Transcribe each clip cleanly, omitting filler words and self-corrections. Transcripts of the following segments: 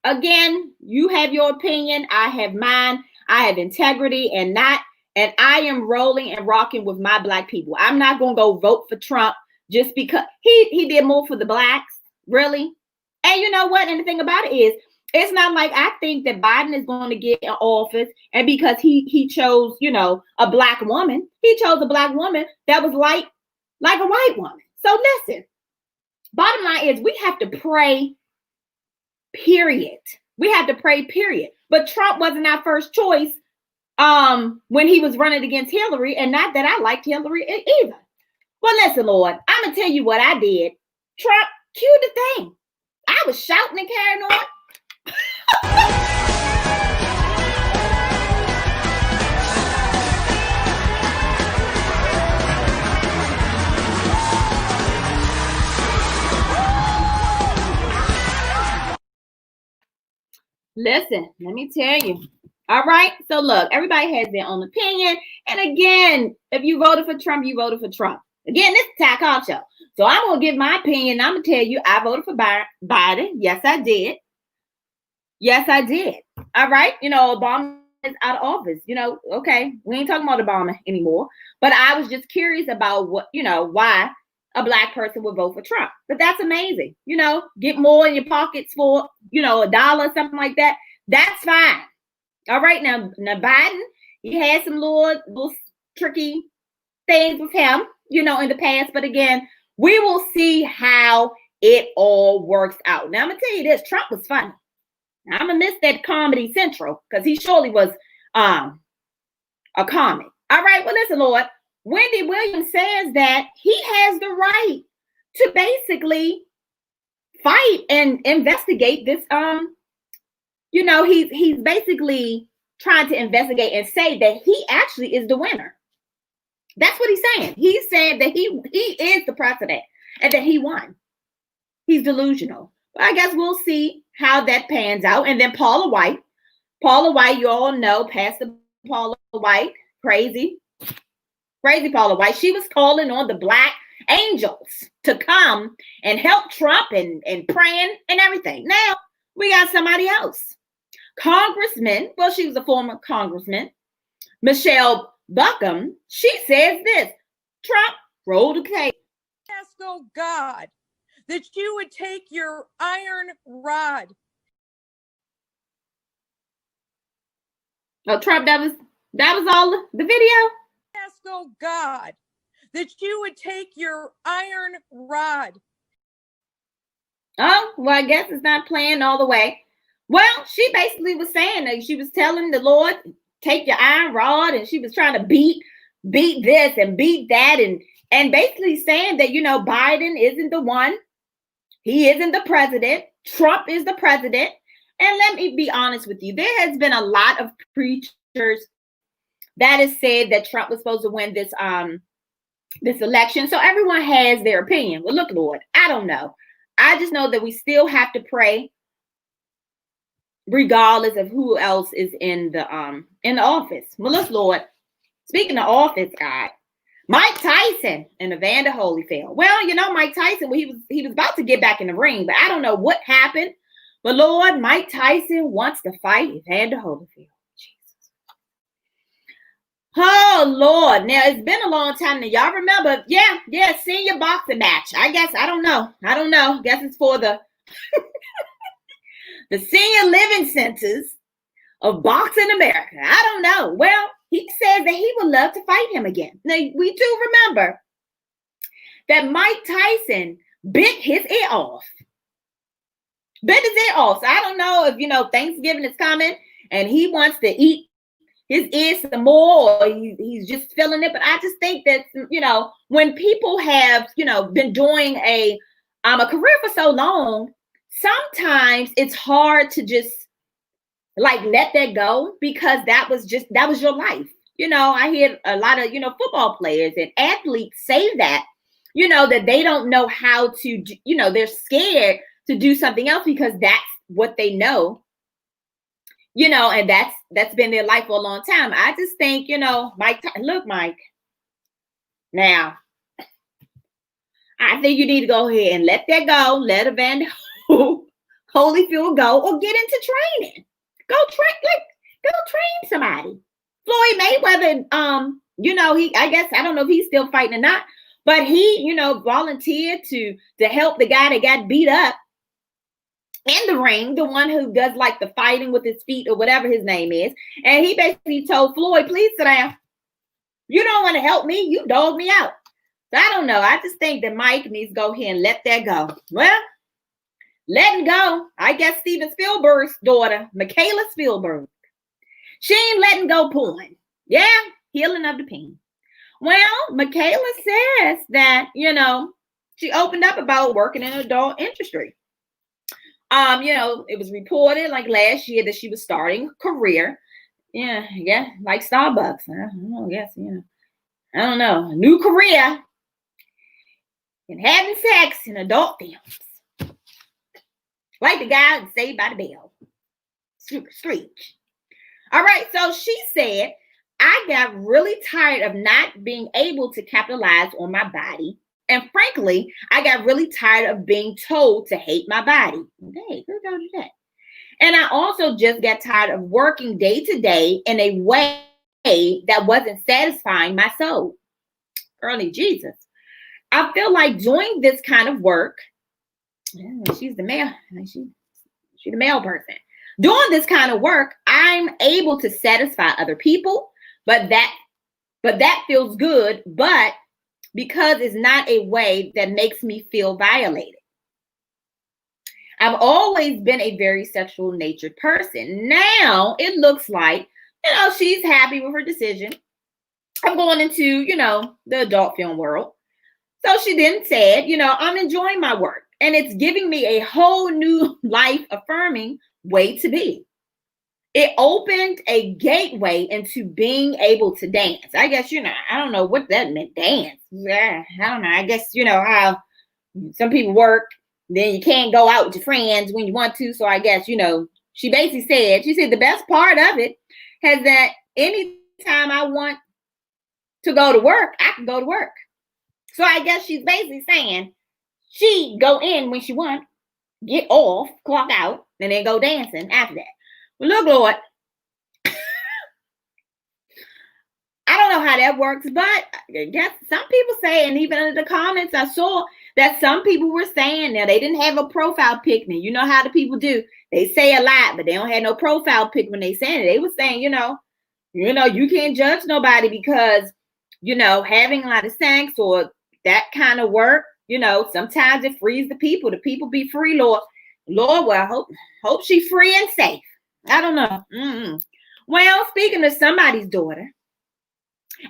again, you have your opinion. I have mine. I have integrity and I am rolling and rocking with my black people. I'm not going to go vote for Trump just because he did more for the blacks. Really? And you know what? And the thing about it is, it's not like I think that Biden is going to get in office and because he chose, a black woman, he chose a black woman that was like a white woman. So listen, bottom line is we have to pray, period. We have to pray, period. But Trump wasn't our first choice when he was running against Hillary, and not that I liked Hillary either. Well, listen, Lord, I'm going to tell you what I did. Trump, cue the thing. I was shouting and carrying on. Listen, let me tell you. All right. So look, everybody has their own opinion. And again, if you voted for Trump, you voted for Trump. Again, this is Ty Cobb Show. So I'm going to give my opinion. I'm going to tell you, I voted for Biden. Yes, I did. Yes, I did. All right. Obama is out of office. Okay. We ain't talking about Obama anymore. But I was just curious about why a black person would vote for Trump. But that's amazing. Get more in your pockets for, $1, something like that. That's fine. All right. Now Biden, he had some little tricky things with him, in the past. But again, we will see how it all works out. Now, I'm going to tell you this. Trump was funny. I'm going to miss that Comedy Central because he surely was a comic. All right. Well, listen, Lord. Wendy Williams says that he has the right to basically fight and investigate this. He's basically trying to investigate and say that he actually is the winner. That's what he's saying. He's saying that he is the president and that he won. He's delusional. But I guess we'll see how that pans out. And then Paula White, you all know, Pastor Paula White, crazy Paula White. She was calling on the black angels to come and help Trump and praying and everything. Now we got somebody else. Congressman, well, she was a former congressman, Michelle Buckham. She says this: Trump rolled a cake. Ask, oh God, that you would take your iron rod. Oh, Trump, that was all the video. Ask, oh God, that you would take your iron rod. Oh, well, I guess it's not playing all the way. Well, she basically was saying that she was telling the Lord, take your iron rod, and she was trying to beat this and beat that, and basically saying that, Biden isn't the one. He isn't the president. Trump is the president. And let me be honest with you. There has been a lot of preachers that has said that Trump was supposed to win this election. So everyone has their opinion. Well, look, Lord, I don't know. I just know that we still have to pray regardless of who else is in the office. Well, look, Lord, speaking of office, God, Mike Tyson and Evander Holyfield. Well, Mike Tyson, he was about to get back in the ring, but I don't know what happened. But Lord, Mike Tyson wants to fight Evander Holyfield. Jesus. Oh, Lord. Now, it's been a long time. Now, y'all remember, yeah, senior boxing match. I guess, I don't know. I guess it's for the the senior living centers of boxing America. I don't know. Well, he says that he would love to fight him again. Now, we do remember that Mike Tyson bit his ear off. So I don't know if, Thanksgiving is coming and he wants to eat his ear some more, or he's just feeling it. But I just think that, when people have, been doing a career for so long, sometimes it's hard to just let that go, because that was your life. I hear a lot of, football players and athletes say that, that they don't know how to, they're scared to do something else because that's what they know, and that's been their life for a long time. I just think, Mike, now, I think you need to go ahead and let that go. Let Evander Holyfield go or get into training. Go train somebody. Floyd Mayweather, I guess I don't know if he's still fighting or not, but he, volunteered to help the guy that got beat up in the ring, the one who does like the fighting with his feet or whatever his name is. And he basically told Floyd, please sit down. You don't want to help me. You dog me out. So I don't know. I just think that Mike needs to go here and let that go. Well, letting go. I guess Steven Spielberg's daughter, Michaela Spielberg, she ain't letting go porn. Yeah, healing of the pain. Well, Michaela says that, she opened up about working in the adult industry. It was reported like last year that she was starting a career. Yeah, like Starbucks. I don't know. A new career in having sex in adult films. Like the guy in Saved by the Bell. Super Screech. All right, so she said, I got really tired of not being able to capitalize on my body. And frankly, I got really tired of being told to hate my body. Hey, who told you that? And I also just got tired of working day to day in a way that wasn't satisfying my soul. Early Jesus. I feel like doing this kind of work, she's the male, she's the male person. Doing this kind of work, I'm able to satisfy other people, but that feels good, but because it's not a way that makes me feel violated. I've always been a very sexual natured person. Now it looks like, she's happy with her decision. I'm going into, the adult film world. So she then said, I'm enjoying my work and it's giving me a whole new life affirming way to be. It opened a gateway into being able to dance. I guess, I don't know what that meant, dance. Yeah, I don't know. I guess, how some people work, then you can't go out with your friends when you want to. So I guess, she basically said, the best part of it is that anytime I want to go to work, I can go to work. So I guess she's basically saying she go in when she want, get off, clock out, and then go dancing after that. Well, look, Lord, I don't know how that works, but I guess some people say, and even in the comments I saw that some people were saying now they didn't have a profile pic. Now, you know how the people do. They say a lot, but they don't have no profile pic when they saying it. They were saying, you can't judge nobody because, having a lot of sex or that kind of work, sometimes it frees the people. The people be free, Lord. Lord, well, hope she's free and safe. I don't know. Well, speaking of somebody's daughter,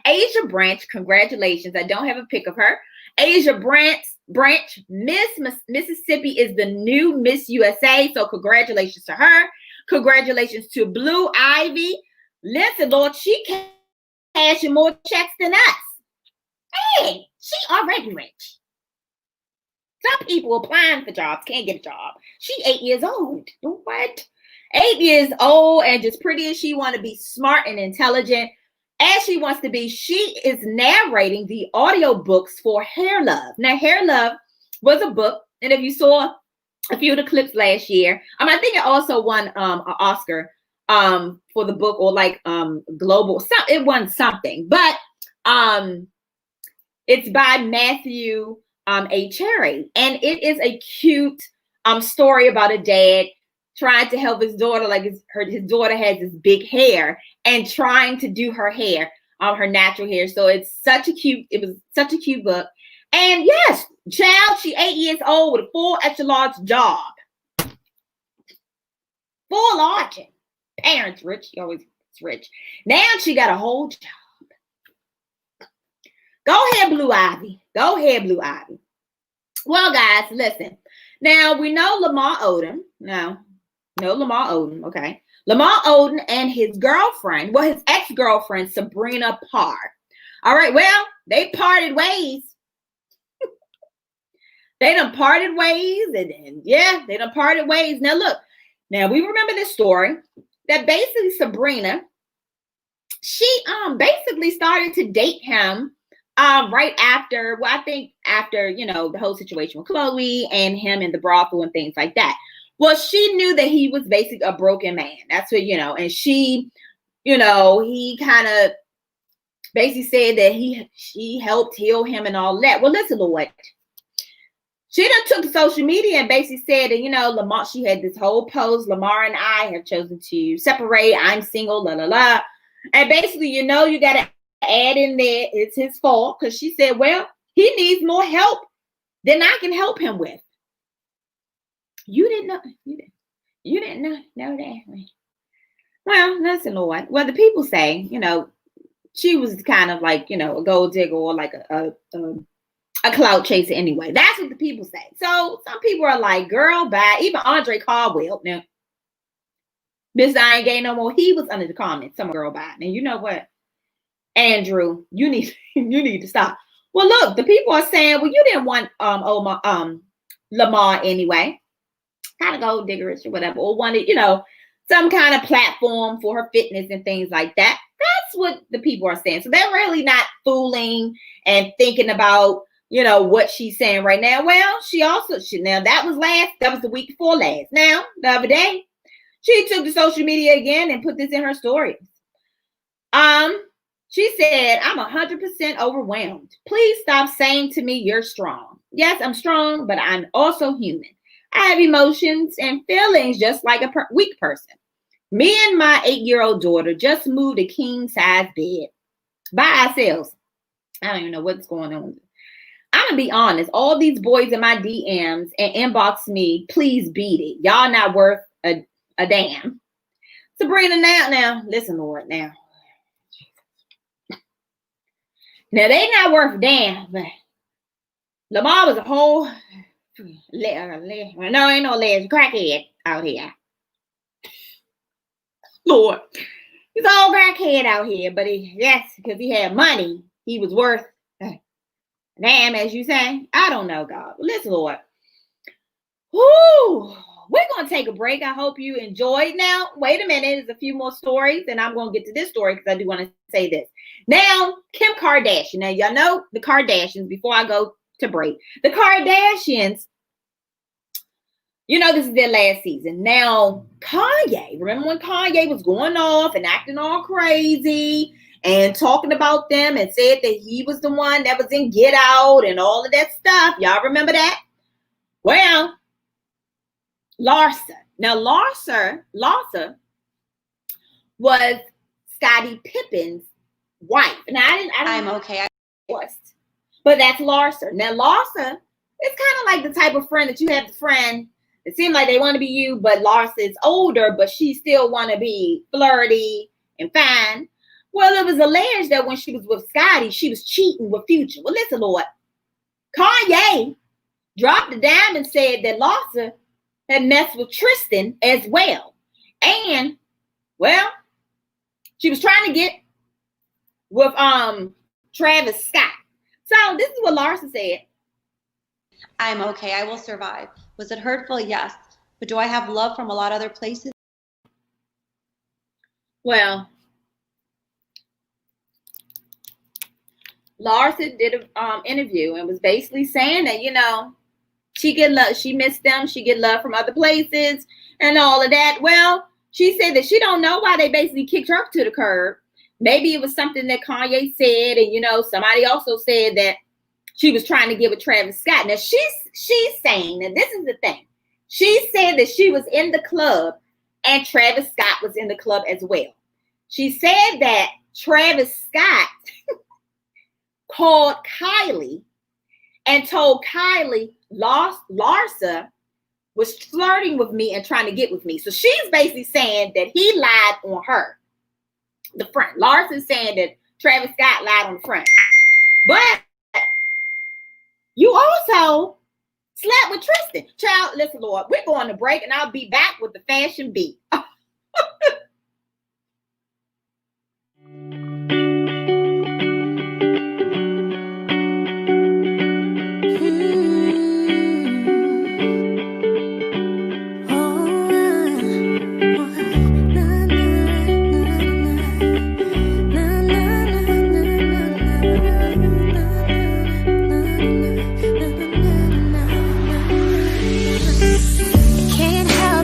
Asia Branch, congratulations. I don't have a pic of her. Asia Branch, Miss Mississippi is the new Miss USA. So congratulations to her. Congratulations to Blue Ivy. Listen, Lord, she cashing more checks than us. Hey, she already rich. Some people applying for jobs can't get a job. She 8 years old. What? 8 years old and just pretty as she want to be, smart and intelligent as she wants to be. She is narrating the audio books for Hair Love. Now, Hair Love was a book, and if you saw a few of the clips last year, I think it also won an Oscar for the book, or like global. It won something, but it's by Matthew A. Cherry, and it is a cute story about a dad trying to help his daughter. Like his daughter has this big hair and trying to do her hair, her natural hair. So it was such a cute book. And yes, child, she 8 years old with a full extra large job. Full large. Parents rich. She always rich. Now she got a whole job. Go ahead, Blue Ivy. Go ahead, Blue Ivy. Well, guys, listen. Now we know Lamar Odom. Lamar Odom, okay. Lamar Odom and his girlfriend, his ex-girlfriend, Sabrina Parr. All right, well, they parted ways. They done parted ways, and they done parted ways. Now, look, we remember this story that basically Sabrina, she basically started to date him right after, I think after, the whole situation with Chloe and him in the brothel and things like that. Well, she knew that he was basically a broken man. That's what, and she, he kind of basically said that she helped heal him and all that. Well, listen, Lord. She done took to social media and basically said that, Lamar, she had this whole post, Lamar and I have chosen to separate. I'm single, la, la, la. And basically, you got to add in there, it's his fault. Because she said, well, he needs more help than I can help him with. You didn't know know that. Well, listen, Lord. Well, the people say, she was kind of like, a gold digger or like a clout chaser anyway. That's what the people say. So some people are like, girl, bye. Even Andre Caldwell. Now, Mr. I ain't gay no more. He was under the comments. Some girl bye. Now, you know what? Andrew, you need to stop. Well, look, the people are saying, well, you didn't want Lamar anyway. Kind of gold diggerish or whatever. Or wanted, some kind of platform for her fitness and things like that. That's what the people are saying. So they're really not fooling and thinking about, what she's saying right now. Well, now that was the week before last. Now, the other day, she took to social media again and put this in her stories. She said, I'm 100% overwhelmed. Please stop saying to me, you're strong. Yes, I'm strong, but I'm also human. I have emotions and feelings just like a weak person. Me and my 8-year-old daughter just moved a king-size bed by ourselves. I don't even know what's going on. I'm going to be honest. All these boys in my DMs and inbox me, please beat it. Y'all not worth a damn. Sabrina, now, listen, Lord, now. Now, they not worth a damn, but Lamar was a whole, no, ain't no ledge, crackhead out here. Lord, he's all crackhead out here, but because he had money, he was worth damn, as you say. I don't know, God. Listen, Lord. Whoo, we're going to take a break. I hope you enjoyed. Now, wait a minute. There's a few more stories, and I'm going to get to this story because I do want to say this. Now, Kim Kardashian. Now, y'all know the Kardashians before I go to break. The Kardashians, this is their last season. Now, Kanye, remember when Kanye was going off and acting all crazy and talking about them and said that he was the one that was in Get Out and all of that stuff? Y'all remember that? Well, Larsa. Now, Larsa was Scottie Pippen's wife. Now, I'm okay. But that's Larsa. Now, Larsa is kind of like the type of friend that you have the friend. It seems like they want to be you, but Larsa is older, but she still want to be flirty and fine. Well, it was alleged that when she was with Scottie, she was cheating with Future. Well, listen, Lord. Kanye dropped the dime and said that Larsa had messed with Tristan as well. And, well, she was trying to get with Travis Scott. So this is what Larsa said. I'm okay. I will survive. Was it hurtful? Yes. But do I have love from a lot of other places? Well, Larsa did an interview and was basically saying that, she get love. She missed them. She get love from other places and all of that. Well, she said that she don't know why they basically kicked her to the curb. Maybe it was something that Kanye said, and somebody also said that she was trying to get with Travis Scott. Now she's saying that this is the thing. She said that she was in the club and Travis Scott was in the club as well. She said that Travis Scott called Kylie and told Kylie Larsa was flirting with me and trying to get with me. So she's basically saying that he lied on her. The friend. Larsa's saying that Travis Scott lied on the friend. But you also slept with Tristan. Child, listen, Lord, we're going to break and I'll be back with the fashion beat. Can't help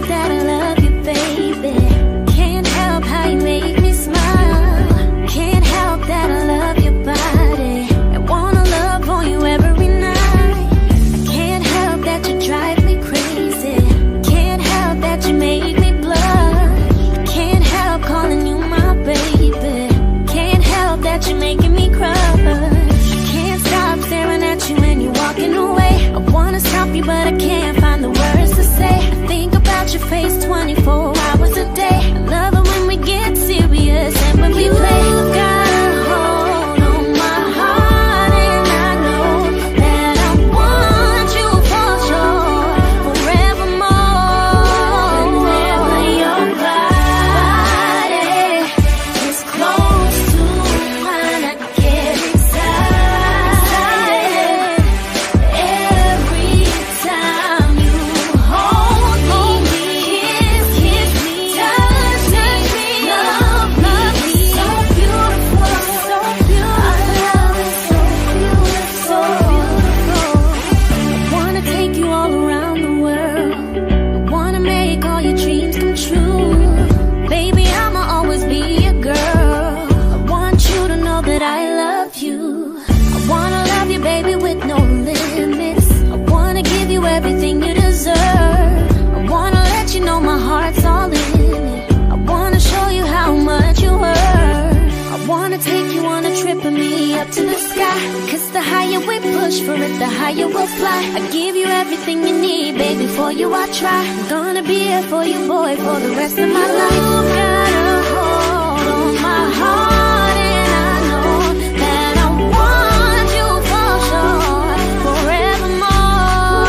push for it, the higher we'll fly. I give you everything you need, baby, for you I try. I'm gonna be here for you, boy, for the rest of my life. You got a hold on my heart, and I know that I want you for sure, forevermore.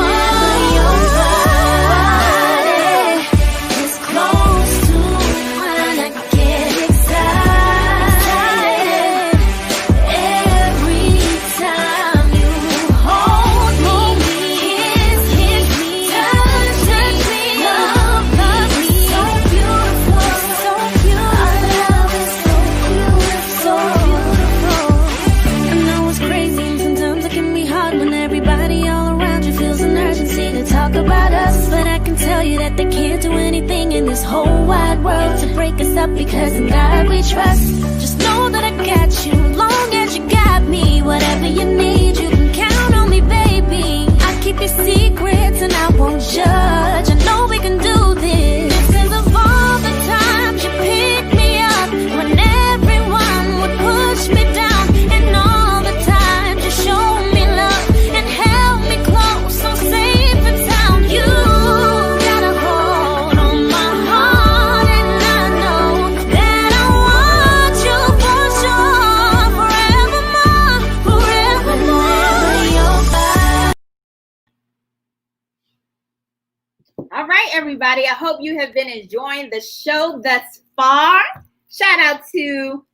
Whenever your body is close to mine, I get excited. Every time you hold me, kiss me, touch me, love me, so beautiful, so beautiful. Our love is so beautiful, so beautiful. I know it's crazy and sometimes it can be hard when everybody all around you feels an urgency to talk about us, but I can tell you that they can't do anything in this whole wide world to break us up, because in God we trust. Just know that I got you, long as you got me. Whatever you need, you can count on me, baby. I keep your secrets and I won't judge. I know we can do this. Because of all the times you picked me up when everyone would push me down, and all the times you showed me love and held me close, so safe and sound. You got a hold on my heart, and I know that I want you for sure, forevermore, forevermore. Your body. All right, everybody. I hope you have been enjoying the show thus far. Shout out to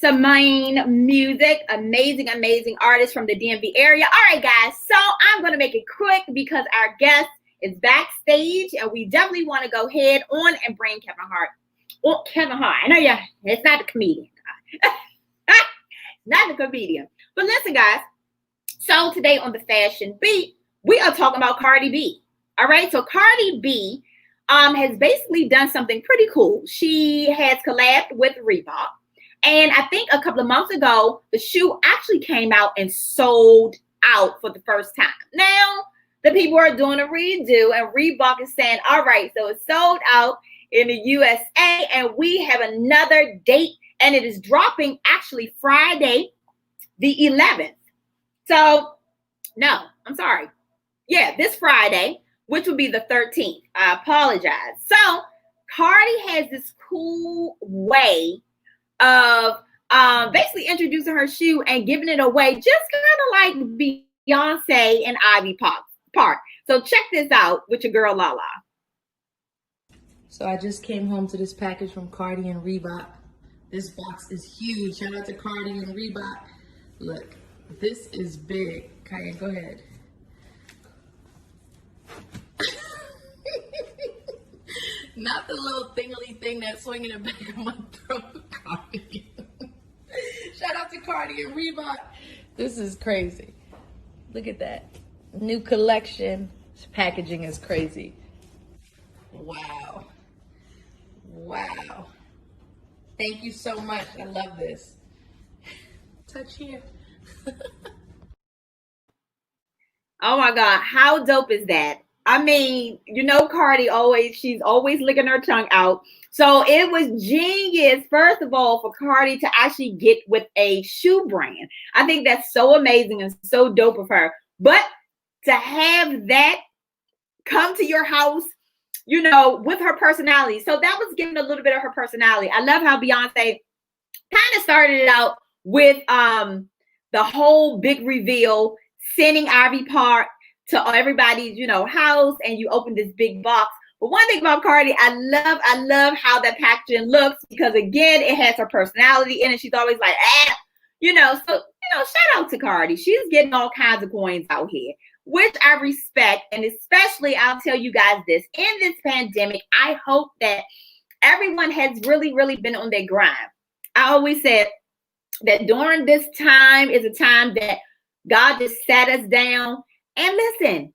Samine Music, amazing, amazing artist from the DMV area. All right, guys. So I'm going to make it quick because our guest is backstage, and we definitely want to go ahead on and bring Kevin Hart. Oh, Kevin Hart. I know, yeah, it's not the comedian. Not the comedian. But listen, guys. So today on the Fashion Beat, we are talking about Cardi B. All right. So Cardi B has basically done something pretty cool. She has collabed with Reebok. And I think a couple of months ago, the shoe actually came out and sold out for the first time. Now, the people are doing a redo, and Reebok is saying, all right, so it's sold out in the USA, and we have another date, and it is dropping actually Friday, the 11th. So, no, I'm sorry. Yeah, this Friday, which would be the 13th. I apologize. So, Cardi has this cool way of basically introducing her shoe and giving it away, just kind of like Beyonce and Ivy Park. So check this out with your girl Lala. So I just came home to this package from Cardi and Reebok. This box is huge. Shout out to Cardi and Reebok. Look, this is big. Kaya, go ahead. Not the little thingly thing that's swinging in the back of my throat, Cardi. Shout out to Cardi and Reebok. This is crazy. Look at that. New collection. This packaging is crazy. Wow. Wow. Thank you so much. I love this. Touch here. Oh my God. How dope is that? I mean, you know, Cardi she's always licking her tongue out. So it was genius, first of all, for Cardi to actually get with a shoe brand. I think that's so amazing and so dope of her. But to have that come to your house, you know, with her personality. So that was giving a little bit of her personality. I love how Beyonce kind of started it out with the whole big reveal, sending Ivy Park to everybody's, you know, house, and you open this big box. But one thing about Cardi, I love how that packaging looks, because again, it has her personality in it. She's always like, you know, so, you know, shout out to Cardi. She's getting all kinds of coins out here, which I respect. And especially, I'll tell you guys this, in this pandemic, I hope that everyone has really, really been on their grind. I always said that during this time is a time that God just sat us down. And listen,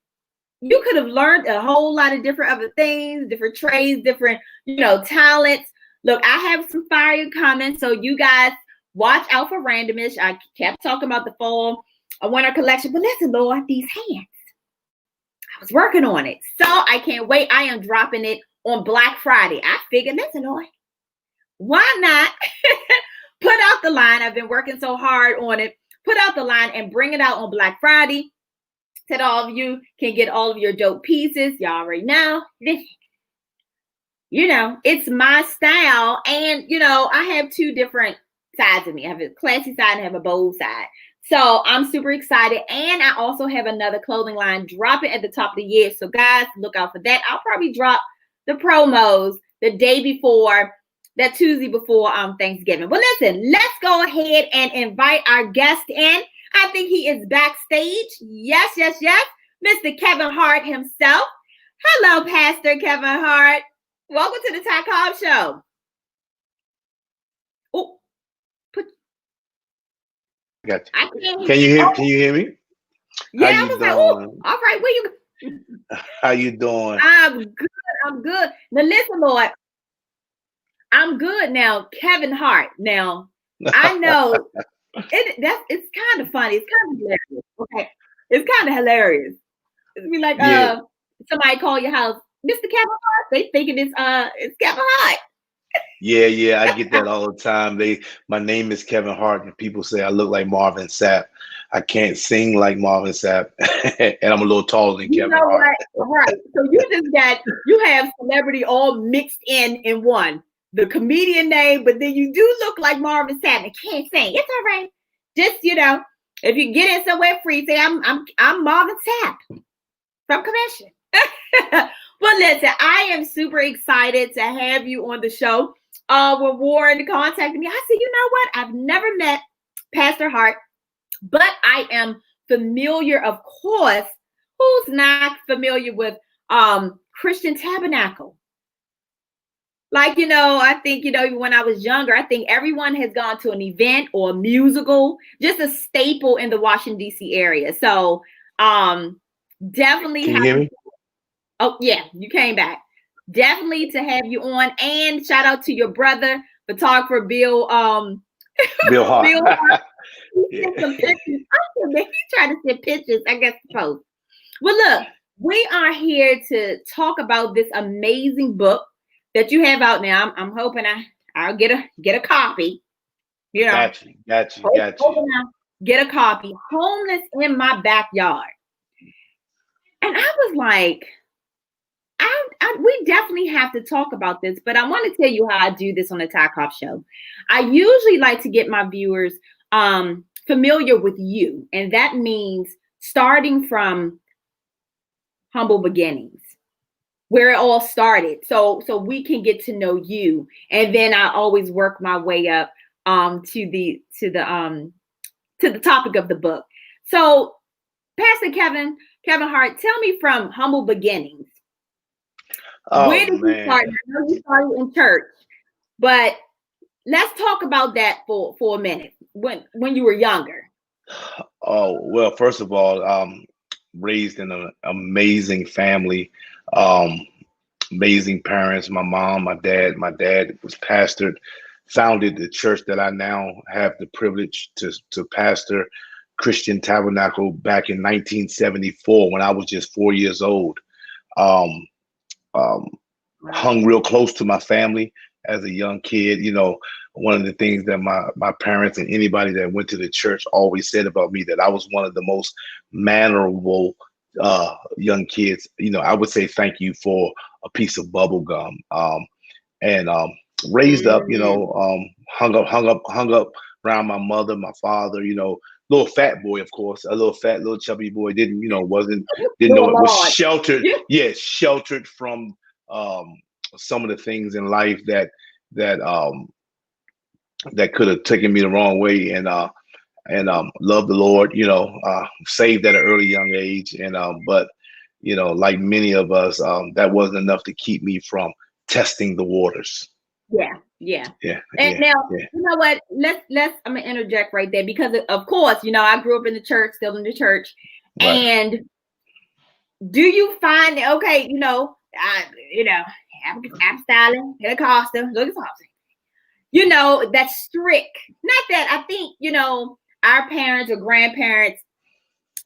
you could have learned a whole lot of different other things, different trades, different, you know, talents. Look, I have some fire coming, so you guys watch out for randomish. I kept talking about the fall winter collection, but listen, Lord, these hands. I was working on it, so I can't wait. I am dropping it on Black Friday. I figured, listen, Lord, why not put out the line? I've been working so hard on it put out the line and bring it out on Black Friday. Said all of you can get all of your dope pieces. Y'all already know. You know, it's my style. And, you know, I have two different sides of me. I have a classy side and I have a bold side. So I'm super excited. And I also have another clothing line dropping at the top of the year. So guys, look out for that. I'll probably drop the promos the day before, that Tuesday before Thanksgiving. Well, listen, let's go ahead and invite our guest in. I think he is backstage. Yes, yes, yes. Mr. Kevin Hart himself. Hello, Pastor Kevin Hart. Welcome to the Ty Cobb Show. Oh, Got I you. can't Can you hear? Can you hear me? Yeah, How I you was like, oh, doing? all right, where you? How you doing? I'm good. I'm good. Now listen, Lord, I'm good now. Kevin Hart. Now I know it's kind of funny. It's kind of hilarious. Okay, it's kind of hilarious. It'd be like Yeah, somebody call your house, Mr. Kevin Hart. They thinking it's Kevin Hart. yeah. I get that all the time. My name is Kevin Hart, and people say I look like Marvin Sapp. I can't sing like Marvin Sapp, and I'm a little taller than You Kevin know Hart. what? Right. So you have celebrity all mixed in one. The comedian name, but then you do look like Marvin Sapp and can't sing. It's all right. Just, you know, if you get in somewhere free, say I'm Marvin Sapp from Commission. Well, listen, I am super excited to have you on the show. When Warren contacted me, I said, you know what? I've never met Pastor Hart, but I am familiar, of course. Who's not familiar with Christian Tabernacle? Like, you know, I think, you know, when I was younger, I think everyone has gone to an event or a musical, just a staple in the Washington, D.C. area. So definitely Can you hear have, me? oh, yeah, you came back. Definitely to have you on. And shout out to your brother, photographer Bill. Bill Hart. Bill Hart. He sent Yeah. some pictures. I said, man, he's trying to send pictures, I guess, to post. Well, look, we are here to talk about this amazing book that you have out now. I'm hoping I'll get a copy. You know, Got you. hoping I'll get a copy. Homeless in My Backyard. And I was like, we definitely have to talk about this, but I want to tell you how I do this on the Ty Cobb Show. I usually like to get my viewers familiar with you, and that means starting from humble beginnings, where it all started, so we can get to know you, and then I always work my way up to the topic of the book. So, Pastor Kevin Hart, tell me from humble beginnings. Where Oh did you start? man. I know you started in church, but let's talk about that for a minute. When you were younger. Oh well. First of all, raised in an amazing family, um, amazing parents. My mom, my dad. My dad was pastored, founded the church that I now have the privilege to pastor, Christian Tabernacle, back in 1974 when I was just 4 years old. Um, um, Hung real close to my family as a young kid. You know, one of the things that my parents and anybody that went to the church always said about me, that I was one of the most mannerable young kids. You know, I would say thank you for a piece of bubble gum. And raised up, you know, hung up around my mother, my father, you know, little fat boy, of course, a little fat, little chubby boy, didn't know it, was sheltered. Yeah, sheltered from some of the things in life that that could have taken me the wrong way, and love the Lord, you know, saved at an early young age, and but you know, like many of us, that wasn't enough to keep me from testing the waters. Yeah. And now, you know what? Let's I'm gonna interject right there, because of course, you know, I grew up in the church, still in the church, Right. and do you find okay, you know, apostolic, Pentecostal, you know, that's strict. Not that I think, you know, our parents or grandparents,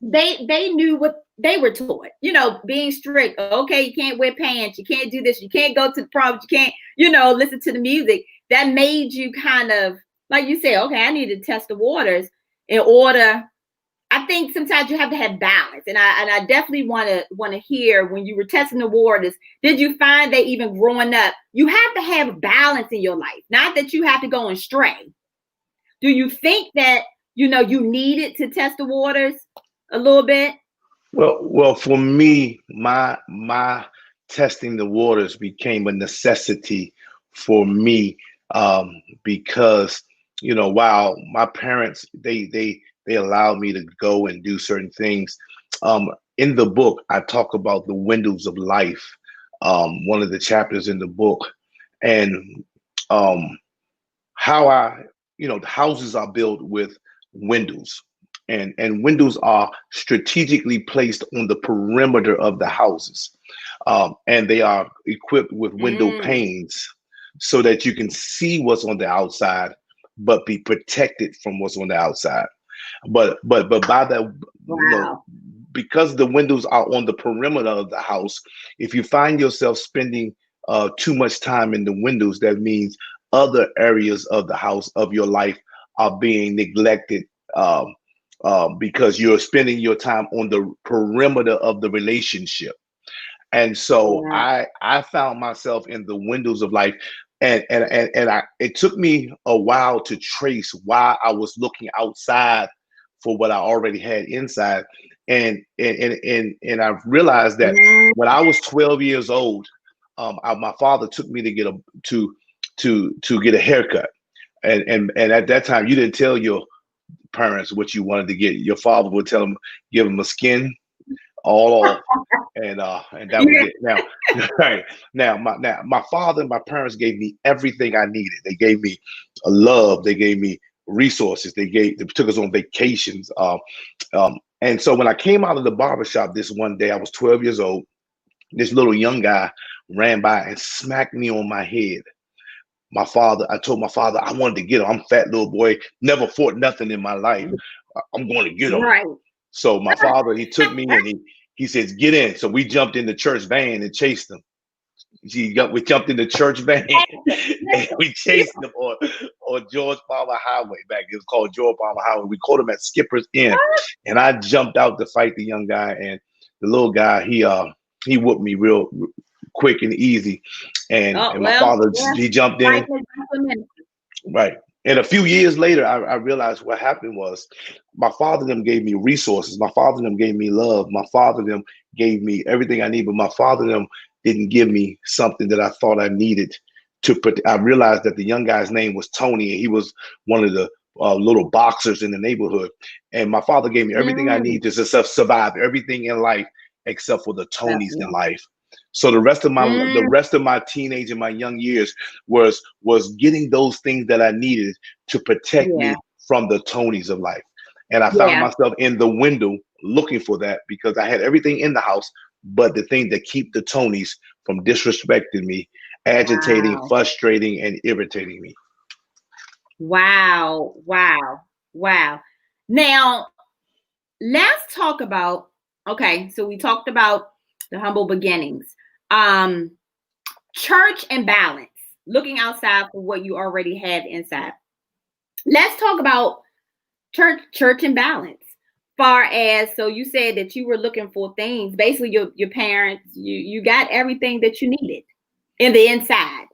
they knew what they were taught, you know, being strict. Okay, you can't wear pants, you can't do this, you can't go to the prom, you can't, you know, listen to the music. That made you kind of, like you said, okay, I need to test the waters. in order. I think sometimes you have to have balance, and I definitely want to hear when you were testing the waters. Did you find that even growing up, you have to have balance in your life? Not that you have to go and stray. Do you think that you needed to test the waters a little bit? Well, for me, my testing the waters became a necessity for me, because while my parents they allowed me to go and do certain things. In the book, I talk about the windows of life. One of the chapters in the book, and how the houses are built with windows, and windows are strategically placed on the perimeter of the houses, and they are equipped with window panes so that you can see what's on the outside, but be protected from what's on the outside. But by that, Wow. because the windows are on the perimeter of the house, if you find yourself spending too much time in the windows, that means other areas of the house of your life are being neglected, because you're spending your time on the perimeter of the relationship. And so Yeah. I found myself in the windows of life, and it took me a while to trace why I was looking outside for what I already had inside. And I realized that when I was 12 years old, my father took me to get to get a haircut. And at that time, you didn't tell your parents what you wanted to get. Your father would tell them, give them a skin all off, and that was it. Now, right now, my father and my parents gave me everything I needed. They gave me a love. They gave me resources. They took us on vacations. And so when I came out of the barbershop this one day, I was 12 years old. This little young guy ran by and smacked me on my head. I told my father I wanted to get him. I'm a fat little boy, never fought nothing in my life. I'm going to get him. Right. So my father, he took me and he says, get in. So we jumped in the church van and chased him. We jumped in the church van and we chased him on George Palmer Highway back. It was called George Palmer Highway. We caught him at Skipper's Inn, and I jumped out to fight the young guy. And the little guy, he whooped me real quick and easy. And my father, he jumped in. Right. And a few years later, I realized what happened was my father them gave me resources. My father them gave me love. My father them gave me everything I need, but my father them didn't give me something that I thought I needed to put. I realized that the young guy's name was Tony, and he was one of the little boxers in the neighborhood. And my father gave me everything I need to survive everything in life except for the Tonys in life. So the rest of my teenage and my young years was getting those things that I needed to protect me from the Tonys of life. And I found myself in the window looking for that because I had everything in the house, but the thing that keep the Tonys from disrespecting me, agitating, frustrating, and irritating me. Wow. Now, let's talk about, so we talked about the humble beginnings. Church and balance, looking outside for what you already have inside. Let's talk about church and balance. Far as, so you said that you were looking for things, basically your parents, you got everything that you needed in the inside,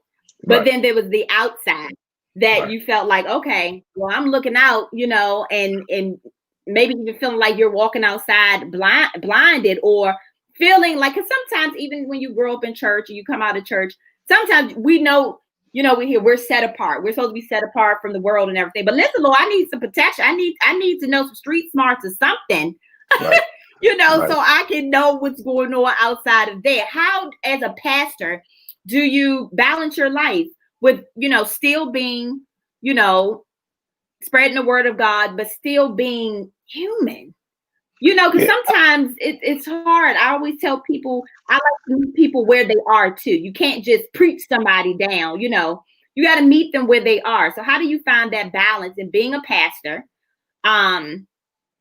but then there was the outside that you felt like, okay, well, I'm looking out, and maybe even feeling like you're walking outside blinded, or feeling like, because sometimes even when you grow up in church and you come out of church, sometimes we know, we're set apart. We're supposed to be set apart from the world and everything. But listen, Lord, I need some protection. I need to know some street smarts or something, so I can know what's going on outside of there. How, as a pastor, do you balance your life with, still being, spreading the word of God, but still being human? Because sometimes it's hard. I always tell people, I like to meet people where they are too. You can't just preach somebody down, you got to meet them where they are. So how do you find that balance in being a pastor, and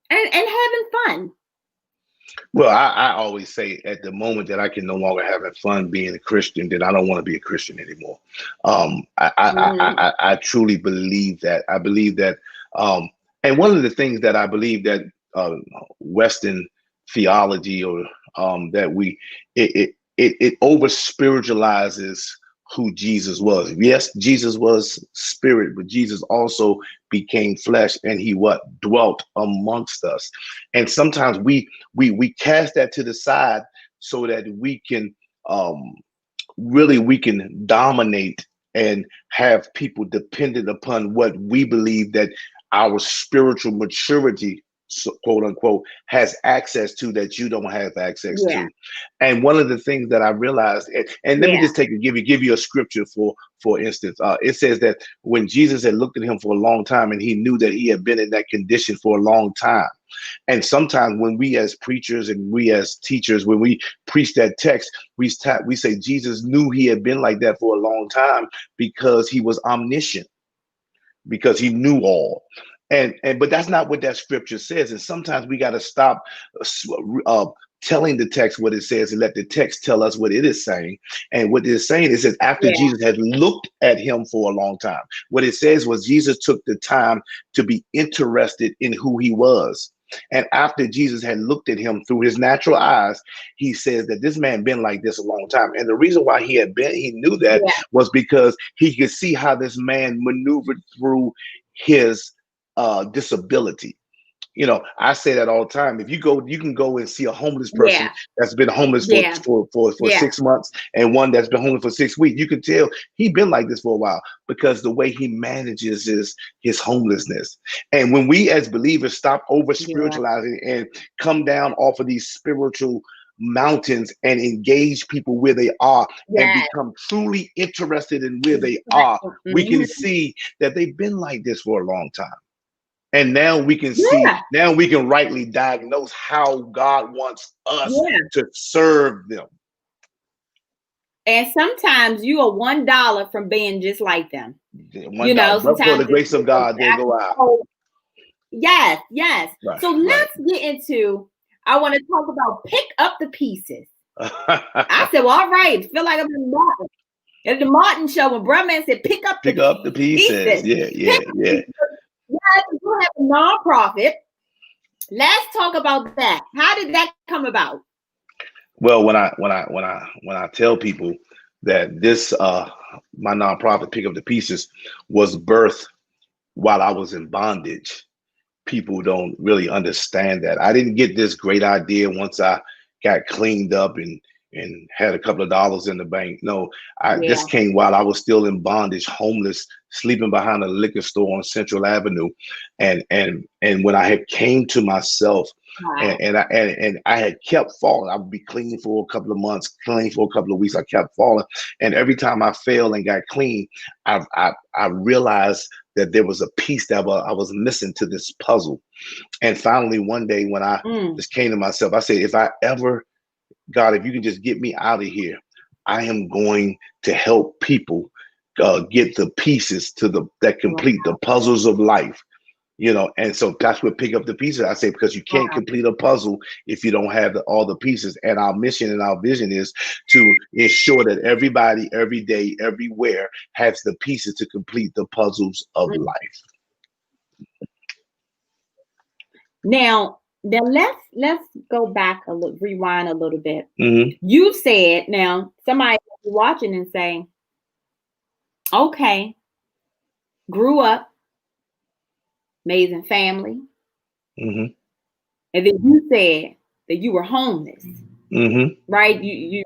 having fun? Well, I always say at the moment that I can no longer have fun being a Christian, then I don't want to be a Christian anymore. I truly believe that. I believe that And one of the things that I believe that Western theology, or that it over spiritualizes who Jesus was. Yes, Jesus was spirit, but Jesus also became flesh, and he what dwelt amongst us. And sometimes we cast that to the side so that we can we can dominate and have people dependent upon what we believe that our spiritual maturity, quote unquote, has access to, that you don't have access Yeah. to. And one of the things that I realized, and let me Yeah. just give you a scripture for instance. It says that when Jesus had looked at him for a long time, and he knew that he had been in that condition for a long time. And sometimes when we as preachers and we as teachers, when we preach that text, we say Jesus knew he had been like that for a long time because he was omniscient, because he knew all. And but that's not what that scripture says. And sometimes we got to stop telling the text what it says and let the text tell us what it is saying. And what it is saying is that after Yeah. Jesus had looked at him for a long time, what it says was Jesus took the time to be interested in who he was. And after Jesus had looked at him through his natural eyes, he says that this man been like this a long time. And the reason why he knew that Yeah. was because he could see how this man maneuvered through his disability. You know, I say that all the time. If you go, you can go and see a homeless person Yeah. that's been homeless Yeah. for Yeah. 6 months, and one that's been homeless for 6 weeks. You can tell he been like this for a while, because the way he manages his homelessness. And when we as believers stop over spiritualizing and come down off of these spiritual mountains and engage people where they are, and Yeah. become truly interested in where they are, we can Mhm. see that they've been like this for a long time. And now we can see, Yeah. now we can rightly diagnose how God wants us Yeah. to serve them. And sometimes you are $1 from being just like them. One dollar, but for Sometimes the grace of God, they go out. Yes, yes. Right, So right. let's get into, I want to talk about pick up the pieces. I said, well, all right, feel like I'm in Martin. At the Martin show, when Bruh Man said, pick up the pieces. Yeah. Yes, you have a nonprofit. Let's talk about that. How did that come about? Well, when I tell people that this my nonprofit, Pick Up the Pieces, was birthed while I was in bondage, people don't really understand that. I didn't get this great idea once I got cleaned up and had a couple of dollars in the bank. No, this came while I was still in bondage, homeless, sleeping behind a liquor store on Central Avenue, and when I had came to myself. Wow. And I had kept falling. I would be clean for a couple of months, clean for a couple of weeks. I kept falling, and every time I failed and got clean, I realized that there was a piece that I was missing to this puzzle. And finally, one day when I just came to myself, I said, if I ever, God, if you can just get me out of here, I am going to help people get the pieces that complete the puzzles of life. You know, and so that's what Pick Up the Pieces. I say, because you can't complete a puzzle if you don't have all the pieces. And our mission and our vision is to ensure that everybody, every day, everywhere has the pieces to complete the puzzles of life. Now let's go back a little, rewind a little bit. Mm-hmm. You said, now somebody watching and saying, okay, grew up, amazing family. Mm-hmm. And then you said that you were homeless, right? You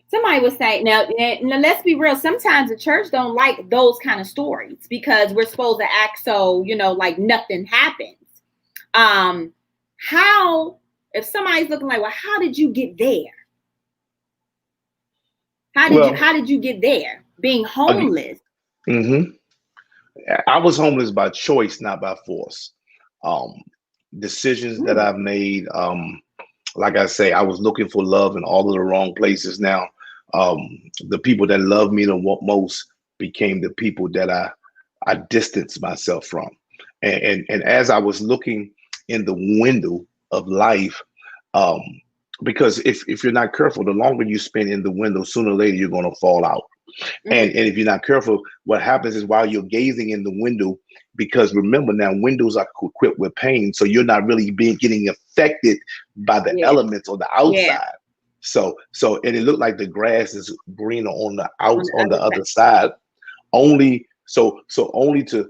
somebody would say, now let's be real. Sometimes the church don't like those kind of stories because we're supposed to act so, like nothing happens. How, if somebody's looking like, well, how did you get there? How did you get there? Being homeless. I was homeless by choice, not by force. Decisions that I've made. Like I say, I was looking for love in all of the wrong places. Now, the people that love me the most became the people that I distanced myself from. And as I was looking in the window of life, because if you're not careful, the longer you spend in the window, sooner or later you're going to fall out. And if you're not careful, what happens is while you're gazing in the window, because remember now windows are equipped with pain, so you're not really getting affected by the elements on the outside. So and it looked like the grass is greener on the other side. Only only to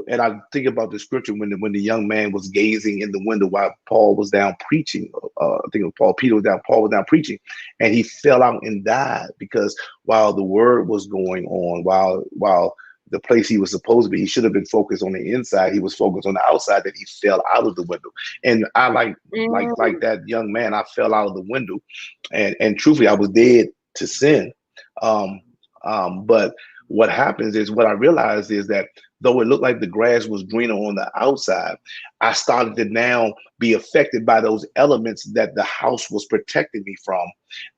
and I think about the scripture when the young man was gazing in the window while Paul was down preaching. I think it was Paul was down preaching, and he fell out and died because while the word was going on, while the place he was supposed to be, he should have been focused on the inside. He was focused on the outside, that he fell out of the window. And I like that young man, I fell out of the window, and truthfully, I was dead to sin. But what happens is, what I realized is that though it looked like the grass was greener on the outside, I started to now be affected by those elements that the house was protecting me from.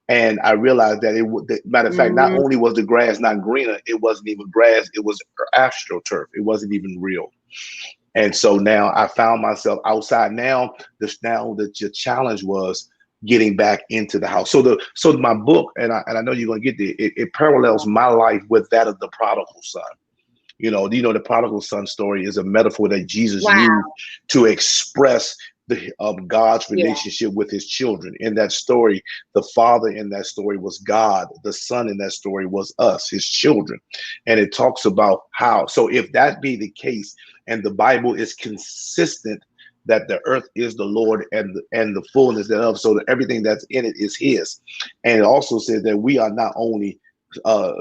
And I realized that matter of fact, not only was the grass not greener, it wasn't even grass, it was astroturf. It wasn't even real. And so now I found myself outside. Now the challenge was getting back into the house. So my book, and I know you're gonna get there, it parallels my life with that of the prodigal son. The prodigal son story is a metaphor that Jesus used to express God's relationship with his children. In that story, the father in that story was God. The son in that story was us, his children. And it talks about how, so if that be the case, and the Bible is consistent that the earth is the Lord and the fullness thereof, so that everything that's in it is his. And it also says that we are not only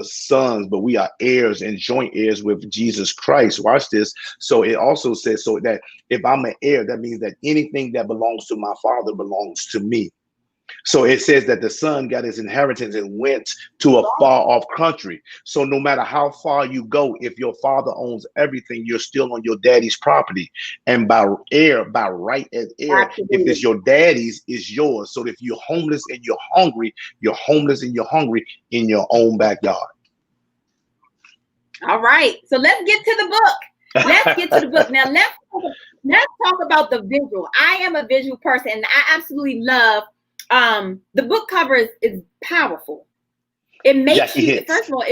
sons, but we are heirs and joint heirs with Jesus Christ. Watch this. So it also says, so that if I'm an heir, that means that anything that belongs to my father belongs to me. So it says that the son got his inheritance and went to a far off country. So no matter how far you go, if your father owns everything, you're still on your daddy's property. And by right as heir, if it's your daddy's, it's yours. So if you're homeless and you're hungry, you're homeless and you're hungry in your own backyard. All right. So let's get to the book. Now let's talk about the visual. I am a visual person, and I absolutely love the book cover is powerful. It makes you, first of all,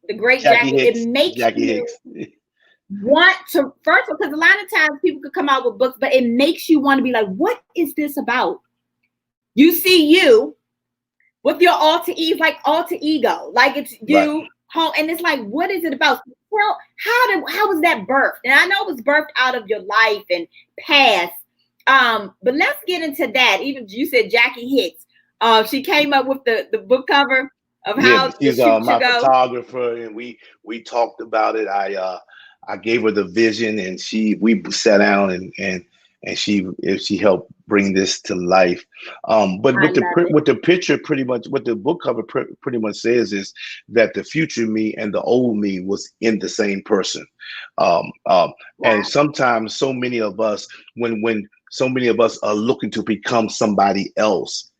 the great Jackie. It makes you want to, first of all, because a lot of times people could come out with books, but it makes you want to be like, what is this about? You see you with your alter ego, like it's you home, and it's like, what is it about? Well, how was that birthed? And I know it was birthed out of your life and past. But let's get into that. Even you said Jackie Hicks. She came up with the book cover of how she's my photographer, and we talked about it. I gave her the vision, and we sat down and she helped bring this to life. But with the picture, pretty much what the book cover pretty much says is that the future me and the old me was in the same person. And sometimes so many of us, when so many of us are looking to become somebody else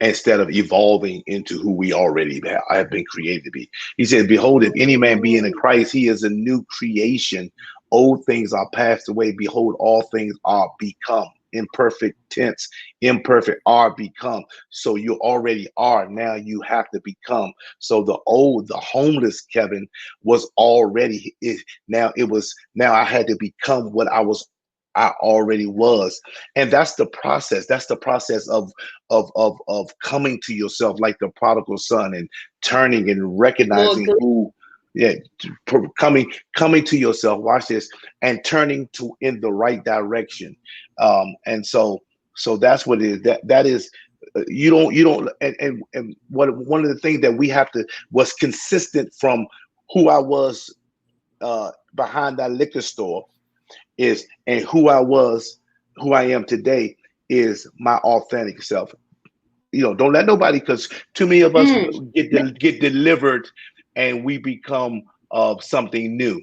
instead of evolving into who we already have been created to be. He said, behold, if any man be in Christ, he is a new creation. Old things are passed away. Behold, all things are become. Imperfect tense, imperfect are become. So you already are. Now you have to become. So the homeless Kevin was already now I had to become what I already was. And that's the process. That's the process of coming to yourself, like the prodigal son, and turning and recognizing coming to yourself. Watch this, and turning in the right direction. And so that's what it is. That is, you don't. And one of the things that was consistent from who I was behind that liquor store is, and who I am today is my authentic self. Don't let nobody, because too many of us get delivered and we become something new.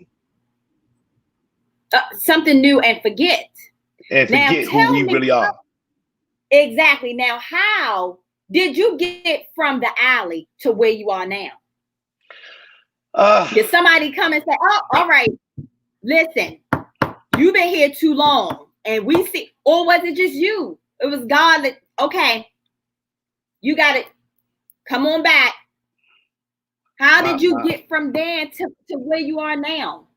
Something new and forget. And forget who we really are. Exactly. Now, how did you get from the alley to where you are now? Did somebody come and say, oh, all right, listen, you've been here too long, and we see, or was it just you? It was God that, okay, you got it. Come on back. did you get from there to where you are now?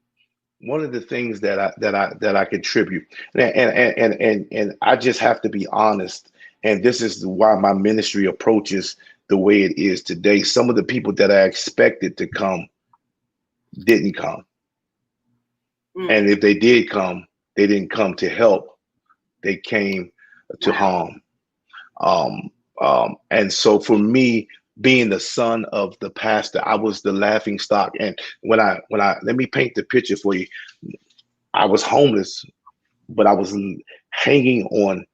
One of the things that I contribute, and I just have to be honest, and this is why my ministry approaches the way it is today. Some of the people that I expected to come didn't come. And if they did come, they didn't come to help. They came to harm. And so for me, being the son of the pastor, I was the laughing stock. And when I let me paint the picture for you. I was homeless, but I was hanging on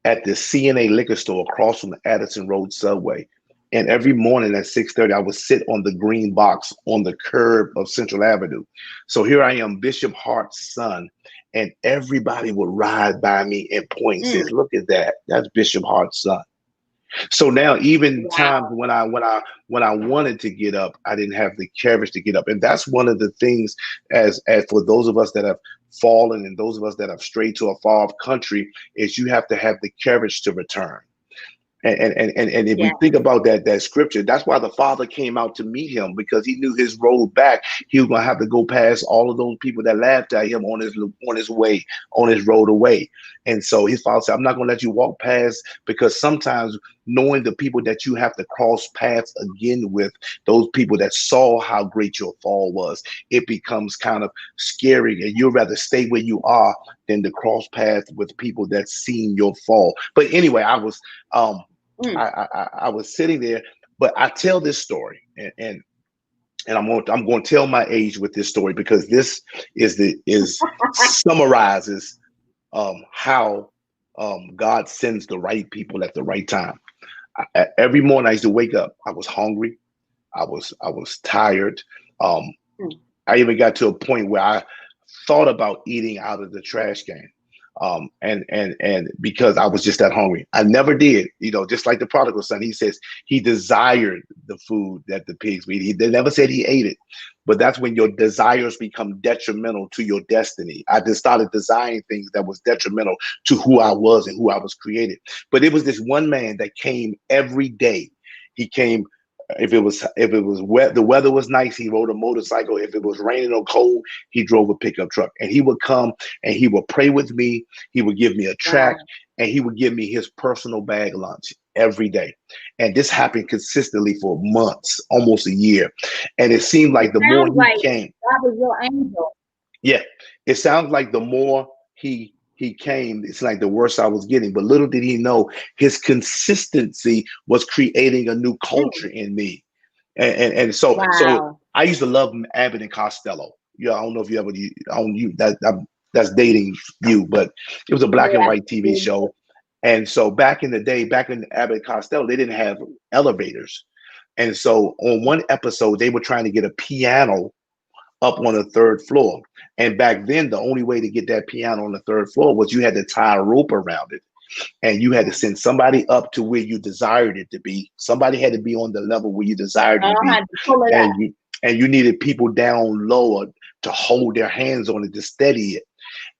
at the CNA liquor store across from the Addison Road subway. And every morning at 6:30, I would sit on the green box on the curb of Central Avenue. So here I am, Bishop Hart's son, and everybody would ride by me and point and says, "Look at that, that's Bishop Hart's son." So now, even times when I wanted to get up, I didn't have the courage to get up, and that's one of the things. As for those of us that have fallen and those of us that have strayed to a far off country, is you have to have the courage to return. And if we think about that scripture, that's why the Father came out to meet him, because he knew his road back. He was gonna have to go past all of those people that laughed at him on his road away. And so his Father said, "I'm not gonna let you walk past," because sometimes knowing the people that you have to cross paths again with, those people that saw how great your fall was, it becomes kind of scary, and you'd rather stay where you are than to cross paths with people that seen your fall. But anyway, I was I was sitting there, but I tell this story, and I'm going to tell my age with this story, because this is summarizes how God sends the right people at the right time. Every morning I used to wake up. I was hungry. I was tired. I even got to a point where I thought about eating out of the trash can. And because I was just that hungry. I never did, just like the prodigal son. He says he desired the food that the pigs would eat. They never said he ate it, but that's when your desires become detrimental to your destiny. I just started desiring things that was detrimental to who I was and who I was created. But it was this one man that came every day. He came. If it was wet, the weather was nice, he rode a motorcycle. If it was raining or cold, he drove a pickup truck. And he would come and he would pray with me. He would give me a tract, and he would give me his personal bag lunch every day. And this happened consistently for months, almost a year. And it seemed like the more he came, that was your angel. Yeah, it sounds like the more he came, it's like the worse I was getting. But little did he know, his consistency was creating a new culture in me. And so I used to love Abbott and Costello. Yeah, I don't know if you ever that's dating you, but it was a black and white TV show. And so back in the day, back in Abbott and Costello, they didn't have elevators. And so on one episode, they were trying to get a piano up on the third floor. And back then, the only way to get that piano on the third floor was you had to tie a rope around it. And you had to send somebody up to where you desired it to be. Somebody had to be on the level where you desired it to be. And you needed people down lower to hold their hands on it, to steady it.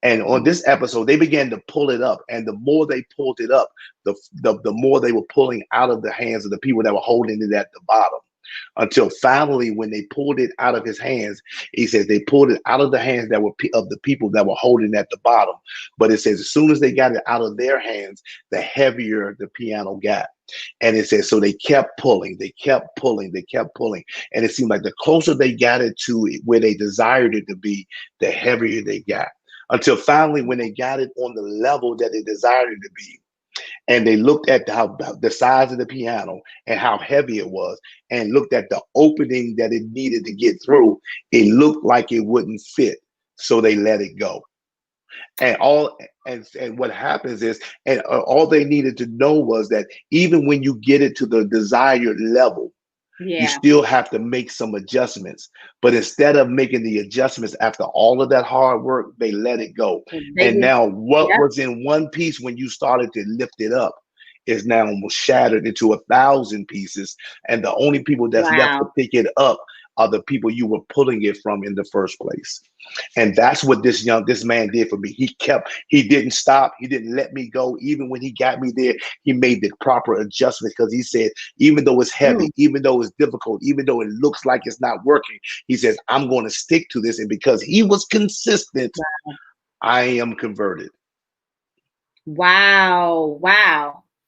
And on this episode, they began to pull it up. And the more they pulled it up, the more they were pulling out of the hands of the people that were holding it at the bottom. Until finally, when they pulled it out of his hands, he says they pulled it out of the hands that were of the people that were holding at the bottom. But it says as soon as they got it out of their hands, the heavier the piano got. And it says so they kept pulling, they kept pulling, they kept pulling. And it seemed like the closer they got it to where they desired it to be, the heavier they got. Until finally, when they got it on the level that they desired it to be, and they looked at the size of the piano and how heavy it was, and looked at the opening that it needed to get through, it looked like it wouldn't fit. So they let it go. And what happens is, and all they needed to know was that even when you get it to the desired level, you still have to make some adjustments. But instead of making the adjustments after all of that hard work, they let it go. And now what was in one piece when you started to lift it up is now almost shattered into 1,000 pieces. And the only people that's left to pick it up are the people you were pulling it from in the first place. And that's what this man did for me. He didn't stop. He didn't let me go. Even when he got me there, he made the proper adjustment, because he said, even though it's heavy, even though it's difficult, even though it looks like it's not working, he says, I'm going to stick to this. And because he was consistent, I am converted. Wow.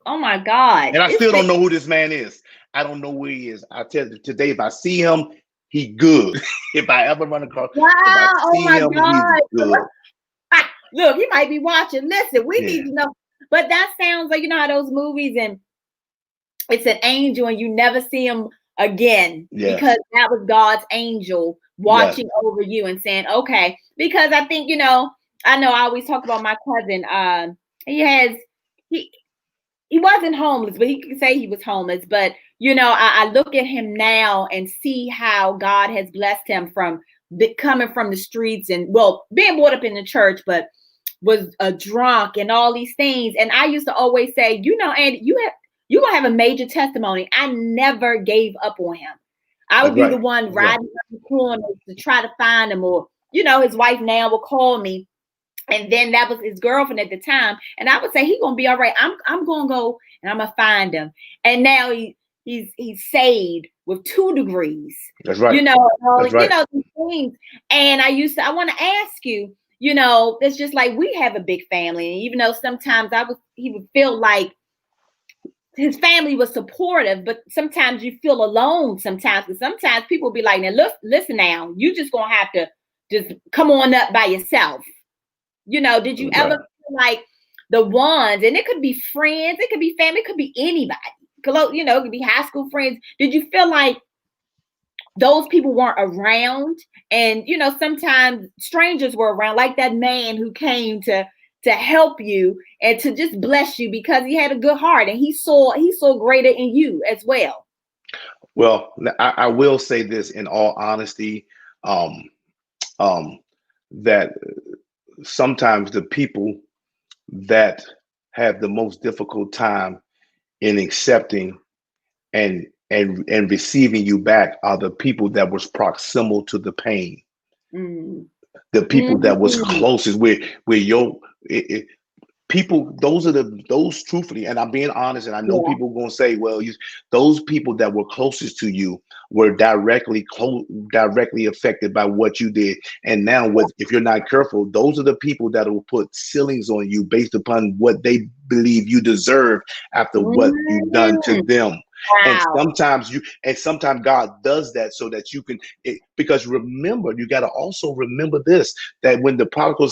Oh my God. And I still don't know who this man is. I don't know who he is. I tell you today, if I see him, he good. If I ever run across, if I see him, he's good. Look, he might be watching. Listen, we need to know. But that sounds like, you know how those movies, and it's an angel and you never see him again, because that was God's angel watching over you and saying, okay. Because I think, I know I always talk about my cousin. He wasn't homeless, but he could say he was homeless. But, I look at him now and see how God has blessed him from coming from the streets and, being brought up in the church, but was a drunk and all these things. And I used to always say, Andy, you're going to have a major testimony. I never gave up on him. I would be the one riding up the corner to try to find him, or, his wife now will call me. And then that was his girlfriend at the time. And I would say, he's going to be all right. I'm going to go and I'm going to find him. And now he's saved with 2 degrees. That's right. These things. And I want to ask you, it's just like, we have a big family. And even though sometimes he would feel like his family was supportive, but sometimes you feel alone sometimes. Because sometimes people will be like, now listen now, you just going to have to just come on up by yourself. Did you ever feel like the ones, and it could be friends, it could be family, it could be anybody, it could be high school friends. Did you feel like those people weren't around? And, sometimes strangers were around, like that man who came to help you and to just bless you because he had a good heart and he saw greater in you as well. Well, I will say this in all honesty, that sometimes the people that have the most difficult time in accepting and receiving you back are the people that was proximal to the pain. The people that was closest where people, those truthfully, and I'm being honest, and I know people are going to say, well, those people that were closest to you were directly affected by what you did. And now if you're not careful, those are the people that will put ceilings on you based upon what they believe you deserve after what you've done to them. Wow. And sometimes God does that so that you can, because remember, you got to also remember this, that when the prodigal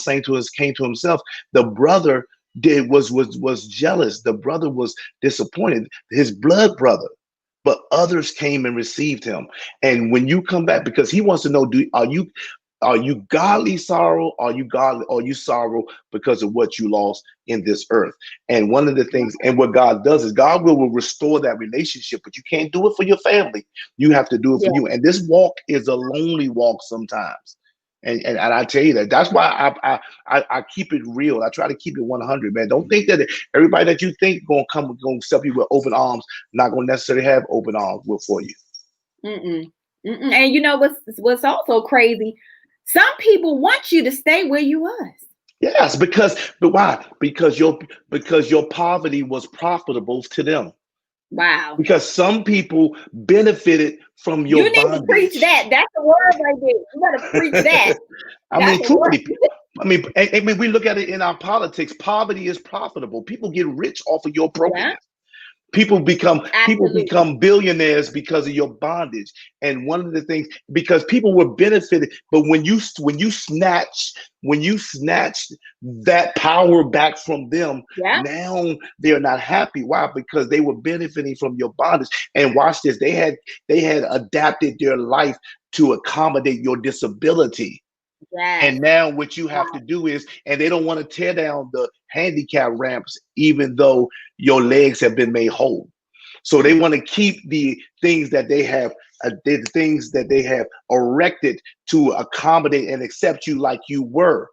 came to himself, the brother was jealous. The brother was disappointed, his blood brother, but others came and received him. And when you come back, because he wants to know, are you godly sorrow? Are you sorrow because of what you lost in this earth? And one of the things, and what God does is God will restore that relationship, but you can't do it for your family. You have to do it for you. And this walk is a lonely walk sometimes. And I tell you that's why I keep it real. I try to keep it 100, man. Don't think that everybody that you think going to accept you with open arms, not going to necessarily have open arms for you. And what's also crazy? Some people want you to stay where you was. Yes, but why? Because your poverty was profitable to them. Wow. Because some people benefited from your bondage. You need to preach that. That's the word right there. You got to preach that. I mean, we look at it in our politics. Poverty is profitable. People get rich off of your brokenness. People become billionaires because of your bondage. And one of the things, because people were benefited, but when you snatch that power back from them, now they're not happy. Why? Because they were benefiting from your bondage. And watch this, they had adapted their life to accommodate your disability. Yes. And now what you have to do is, and they don't want to tear down the handicap ramps, even though your legs have been made whole. So they want to keep the things that they have, erected to accommodate and accept you like you were.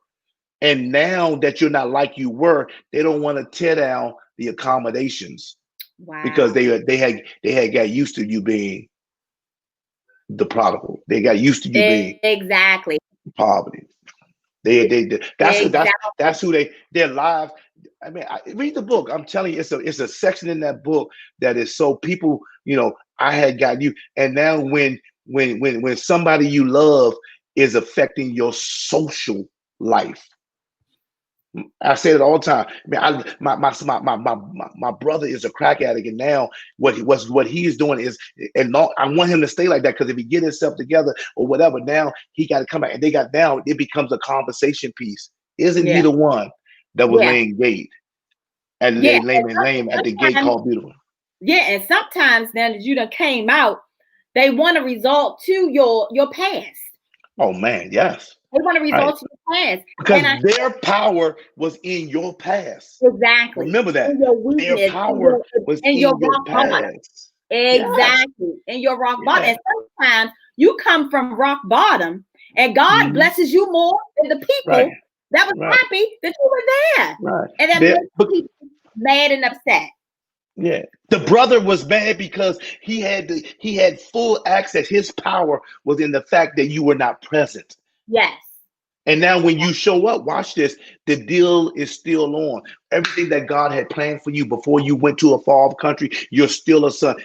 And now that you're not like you were, they don't want to tear down the accommodations. Wow. Because they had got used to you being the prodigal. They got used to you being Exactly. poverty. They that's Exactly. that's who their lives. I mean, read the book. I'm telling you, it's a section in that book that is so people. I had got you, and now when somebody you love is affecting your social life. I say it all the time. My brother is a crack addict, and now what he is doing is, I want him to stay like that, because if he get himself together or whatever, now he got to come back, and it becomes a conversation piece. Isn't he the one that was laying gate and laying at the gate called Beautiful? Yeah, and sometimes now that you done came out, they want to resort to your past. Oh man, yes. They want to resort to your past. Because their power was in your past. Exactly. Remember that. In your weakness, their power was in your past. Bottom. Exactly. In your rock bottom. And sometimes you come from rock bottom and God blesses you more than the people that was happy that you were there. Right. And that makes people mad and upset. Yeah, the brother was mad because he had full access. His power was in the fact that you were not present. Yes. And now when you show up, watch this, the deal is still on. Everything that God had planned for you before you went to a far country, you're still a son.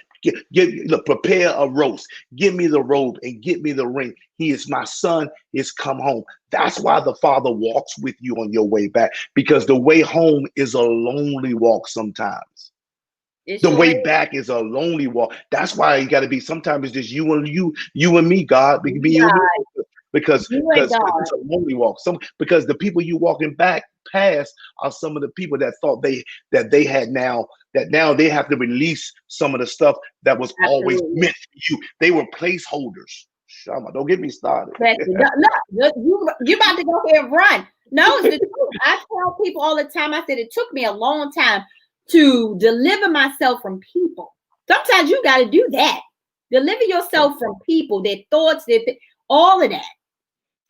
Prepare a roast. Give me the robe and get me the ring. He is my son. He's come home. That's why the Father walks with you on your way back, because the way home is a lonely walk sometimes. The way back is a lonely walk. That's why you got to be. Sometimes it's just you and me, God. Because it's a lonely walk. Because the people you walking back past are some of the people that thought they had now. That now they have to release some of the stuff that was always meant for you. They were placeholders. Shama, don't get me started. No, you about to go here and run. No, it's the truth. I tell people all the time. I said it took me a long time to deliver myself from people. Sometimes you got to do that. Deliver yourself from people, their thoughts, all of that.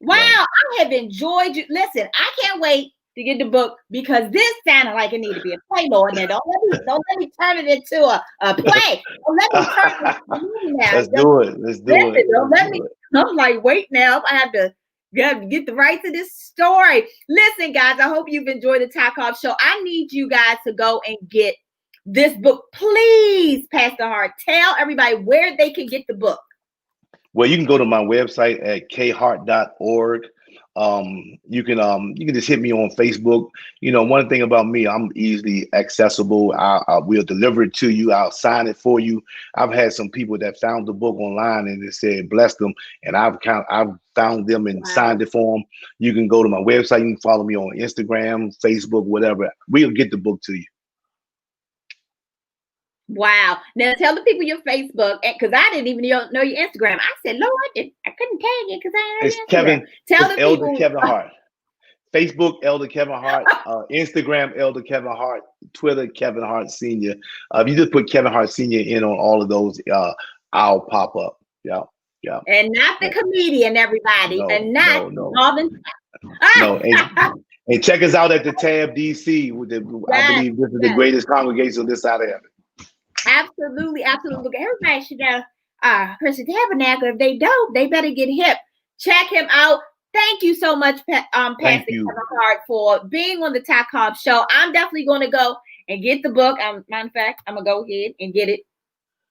Wow, I have enjoyed you. Listen, I can't wait to get the book, because this sounded like it needed to be a play, Lord. Now, don't let me turn it into a play. Don't let me turn it into a movie now. Let's do it. Don't let me. I'm like, wait now. I have to get the rights to this story. Listen, guys, I hope you've enjoyed the Ty Cobb Show. I need you guys to go and get this book. Please, Pastor Hart, tell everybody where they can get the book. Well, you can go to my website at khart.org. You can just hit me on Facebook. One thing about me, I'm easily accessible. I will deliver it to you. I'll sign it for you. I've had some people that found the book online and it said bless them, and I've found them and signed it for them. You can go to my website. You can follow me on Instagram, Facebook, whatever. We'll get the book to you. Wow. Now tell the people your Facebook, because I didn't even know your Instagram. I said, Lord, I couldn't tag you because I It's Instagram. Kevin. Tell it's the Elder people. Kevin Hart. Facebook, Elder Kevin Hart. Instagram, Elder Kevin Hart. Twitter, Kevin Hart Senior. If you just put Kevin Hart Senior in on all of those, I'll pop up. Yeah. And not the comedian, everybody. No, and not no. Marvin. No. And check us out at the Tab DC. I believe this is the greatest congregation on this side of heaven. Absolutely. Look, everybody should know Christian Tabernacle. If they don't, they better get hip. Check him out. Thank you so much, Pastor Kevin Hart, for being on the Ty Cobb Show. I'm definitely going to go and get the book. Matter of fact, I'm going to go ahead and get it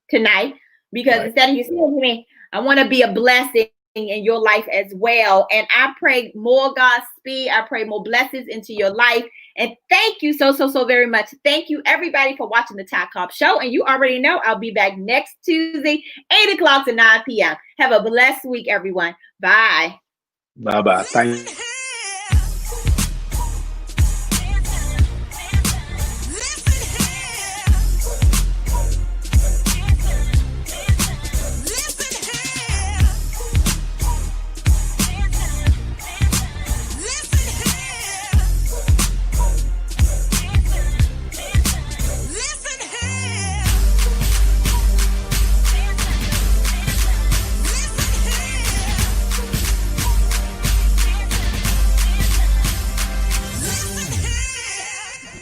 tonight, because instead of you saying to me, I want to be a blessing in your life as well. And I pray more Godspeed. I pray more blessings into your life. And thank you so very much. Thank you, everybody, for watching the Ty Cobb Show. And you already know I'll be back next Tuesday, 8 o'clock to 9 p.m. Have a blessed week, everyone. Bye. Bye-bye. Thank you.